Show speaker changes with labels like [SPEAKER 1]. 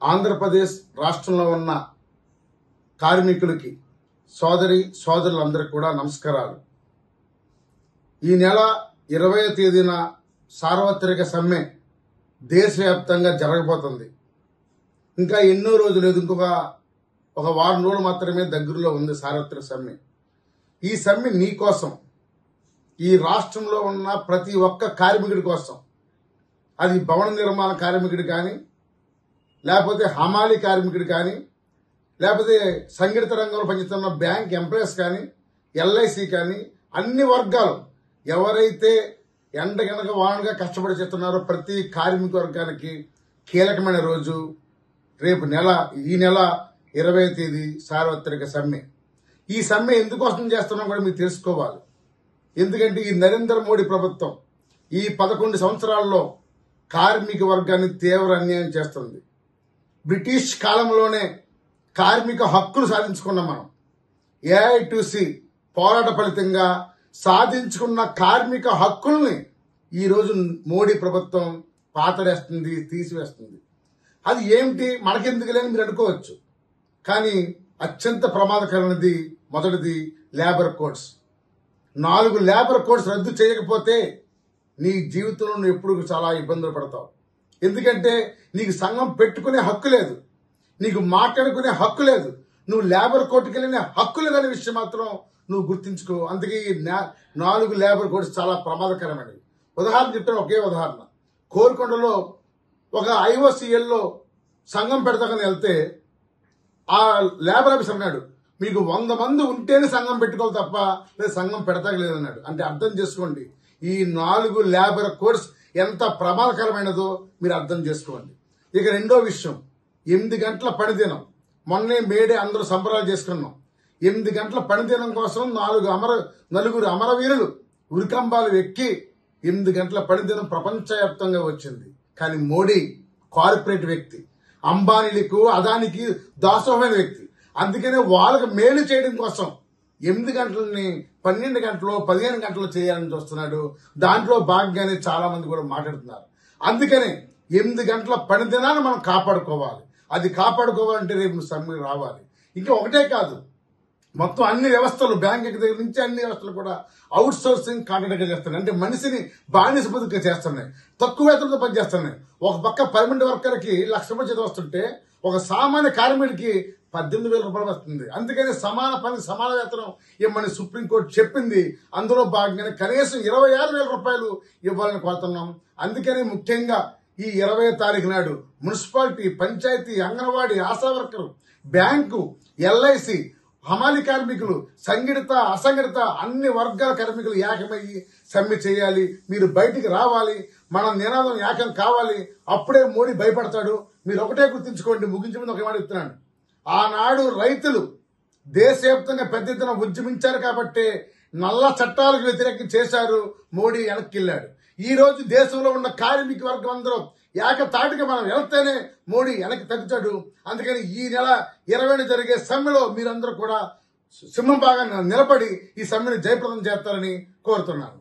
[SPEAKER 1] ఆంధ్రప్రదేశ్ రాష్ట్రంలో ఉన్న కార్మికులకి సోదరులందరికీ కూడా నమస్కారాలు. ఈ నెల 20వ తేదీన సార్వత్రిక సమ్మె దేశవ్యాప్తంగా జరగబోతుంది. ఇంకా ఎన్నో రోజులు లేదు, ఒక వారం రోజులు మాత్రమే దగ్గరలో ఉంది సార్వత్రిక సమ్మె. ఈ సమ్మె నీ కోసం, ఈ రాష్ట్రంలో ఉన్న ప్రతి ఒక్క కార్మికుడి కోసం. అది భవన నిర్మాణ కార్మికుడు కానీ, లేకపోతే హమాలి కార్మికుడు కానీ, లేకపోతే సంఘటిత రంగంలో పనిచేస్తున్న బ్యాంక్ ఎంప్లాయీస్ కానీ, ఎల్ఐసి కానీ, అన్ని వర్గాలు ఎవరైతే ఎండగనక వానగా కష్టపడి చేస్తున్నారో ప్రతి కార్మిక వర్గానికి కీలకమైన రోజు రేపు ఈ నెల 20వ తేదీ సార్వత్రిక సమ్మె. ఈ సమ్మె ఎందుకోసం చేస్తున్నాం కూడా మీరు తెలుసుకోవాలి. ఎందుకంటే ఈ నరేంద్ర మోడీ ప్రభుత్వం ఈ 11 సంవత్సరాల్లో కార్మిక వర్గాన్ని తీవ్ర అన్యాయం చేస్తుంది. బ్రిటిష్ కాలంలోనే కార్మిక హక్కులు సాధించుకున్నాం మనం. ఏఐటిసి పోరాట ఫలితంగా సాధించుకున్న కార్మిక హక్కుల్ని ఈరోజు మోడీ ప్రభుత్వం పాతరేస్తుంది, తీసివేస్తుంది. అది ఏమిటి మనకెందుకు లేని మీరు అనుకోవచ్చు. కానీ అత్యంత ప్రమాదకరమైనది మొదటిది లేబర్ కోడ్స్. 4 లేబర్ కోడ్స్ రద్దు చేయకపోతే నీ జీవితంలో నువ్వు ఎప్పుడు చాలా ఇబ్బందులు పడతావు. ఎందుకంటే నీకు సంఘం పెట్టుకునే హక్కు లేదు, నీకు మాట్లాడుకునే హక్కు లేదు, నువ్వు లేబర్ కోర్టుకి వెళ్ళిన హక్కు లేదనే విషయం మాత్రం నువ్వు గుర్తించుకో. అందుకే ఈ 4 లేబర్ కోడ్స్ చాలా ప్రమాదకరమైనవి. ఉదాహరణ చెప్తాను, ఒకే ఉదాహరణ. కోరుకొండలో ఒక ఐఓసీఎల్లో సంఘం పెడతాకని వెళ్తే ఆ లేబర్ ఆఫీసర్ అన్నాడు, మీకు 100 మంది ఉంటేనే సంఘం పెట్టుకోవాలి తప్ప లేదు సంఘం పెడతాక లేదన్నాడు. అంటే అర్థం చేసుకోండి ఈ 4 లేబర్ కోడ్స్ ఎంత ప్రమాదకరమైనదో మీరు అర్థం చేసుకోండి. ఇక రెండో విషయం, 8 గంటల పనిదినం. మొన్నే మేడే అందరూ సంబరాలు చేసుకున్నాం. 8 గంటల పనిదినం కోసం 4 అమరవీరులు ఉరికంబాలు ఎక్కి 8 గంటల పనిదినం ప్రపంచవ్యాప్తంగా వచ్చింది. కానీ మోడీ కార్పొరేట్ వ్యక్తి, అంబానీలకు అదానికి దాసోహమైన వ్యక్తి. అందుకనే వాళ్ళకి మేలు చేయడం కోసం 8 గంటలని 12 గంటలు 15 గంటలు చేయాలని చూస్తున్నాడు. దాంట్లో భాగంగానే చాలా మంది కూడా మాట్లాడుతున్నారు. అందుకనే 8 గంటల పని దినాన్ని మనం కాపాడుకోవాలి. అది కాపాడుకోవాలంటే రేపు సమ్మె రావాలి. ఇంకా ఒకటే కాదు, మొత్తం అన్ని వ్యవస్థలు, బ్యాంక్ దగ్గర నుంచి అన్ని వ్యవస్థలు కూడా అవుట్ సోర్సింగ్ కాంట్రాక్ట్గా చేస్తున్నాయి. అంటే మనిషిని బానిస బతుకుగా చేస్తున్నాయి, తక్కువ వేతనంతో పనిచేస్తున్నాయి. ఒక పక్క పర్మనెంట్ వర్కర్కి 1,00,000 రూపాయలు జీతం వస్తుంటే ఒక సామాన్య కార్మికుడికి 18,000 రూపాయలు వస్తుంది. అందుకని సమాన పని సమాన వేతనం ఇవ్వమని సుప్రీంకోర్టు చెప్పింది. అందులో భాగంగానే కనీసం 26,000 రూపాయలు ఇవ్వాలని కోరుతున్నాం. అందుకని ముఖ్యంగా ఈ 20వ తారీఖు నాడు municipality, panchayati, anganwadi, ASHA worker, bank, LIC, హమాలి కార్మికులు, సంఘటిత అసంఘటిత అన్ని వర్గాల కార్మికులు ఏకమయ్యి సమ్మె చేయాలి. మీరు బయటికి రావాలి, మన నినాదం ఏకం కావాలి. అప్పుడే మోడీ భయపడతాడు. మీరు ఒకటే గుర్తుంచుకోండి, ముగించే ముందు ఒక మాట చెప్తున్నాను. ఆనాడు రైతులు దేశవ్యాప్తంగా పెద్ద ఎత్తున ఉద్యమించారు కాబట్టి నల్ల చట్టాలకు వ్యతిరేకం చేశారు, మోడీ వెనక్కి వెళ్ళాడు. ఈ రోజు దేశంలో ఉన్న కార్మిక వర్గం అందరూ ఏకతాటిగా మనం వెళ్తేనే మోడీ వెనక్కి తగ్గుతాడు. అందుకని ఈ నెల 20న జరిగే సమ్మెలో మీరందరూ కూడా సింహం బాగా నిలబడి ఈ సమ్మెను జయప్రదం చేస్తారని కోరుతున్నాను.